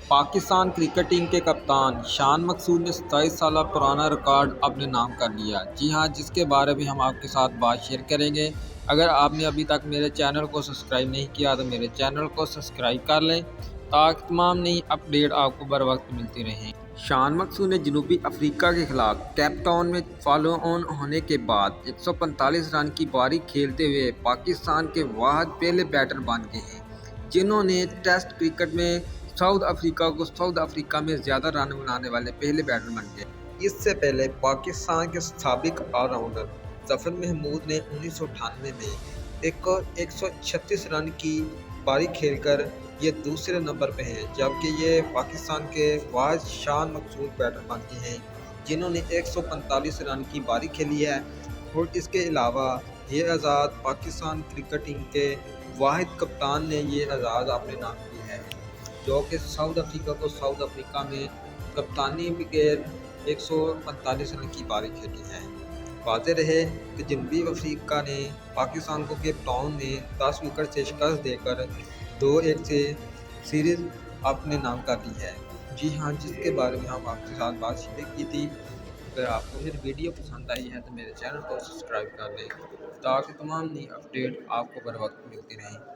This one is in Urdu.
پاکستان کرکٹ ٹیم کے کپتان شان مقصود نے 27 سالہ پرانا ریکارڈ اپنے نام کر لیا۔ جی ہاں، جس کے بارے میں ہم آپ کے ساتھ بات شیئر کریں گے۔ اگر آپ نے ابھی تک میرے چینل کو سبسکرائب نہیں کیا تو میرے چینل کو سبسکرائب کر لیں تاکہ تمام نئی اپڈیٹ آپ کو بر وقت ملتی رہیں۔ شان مقصود نے جنوبی افریقہ کے خلاف کیپ ٹاؤن میں فالو آن ہونے کے بعد 145 رن کی پاری کھیلتے ہوئے پاکستان کے واحد پہلے بیٹر بن گئے ہیں جنہوں نے ٹیسٹ کرکٹ میں ساؤتھ افریقہ میں زیادہ رن بنانے والے پہلے بیٹر بن گئے۔ اس سے پہلے پاکستان کے سابق آل راؤنڈر ظفر محمود نے 1998 میں 136 رن کی پاری کھیل کر یہ دوسرے نمبر پہ ہیں، جبکہ یہ پاکستان کے واحد شان مقصود بیٹر بن گئے ہیں جنہوں نے 145 رن کی پاری کھیلی ہے۔ اور اس کے علاوہ یہ اعزاز پاکستان کرکٹ ٹیم کے واحد کپتان نے یہ اعزاز اپنے نام کیا ہے جو کہ ساؤتھ افریقہ میں کپتانی بغیر 145 رن کی پاری کھیلی ہے۔ واضح رہے کہ جنوبی افریقہ نے پاکستان کو کیپ ٹاؤن میں 10 وکٹ سے شکست دے کر 2-1 سے سیریز اپنے نام کر لی ہے۔ جی ہاں، جس کے بارے میں ہم آپ کے ساتھ بات شیئر کی تھی۔ اگر آپ کو میری ویڈیو پسند آئی ہے تو میرے چینل کو سبسکرائب کر لیں تاکہ تمام نئی اپڈیٹ آپ کو بر وقت ملتی رہیں۔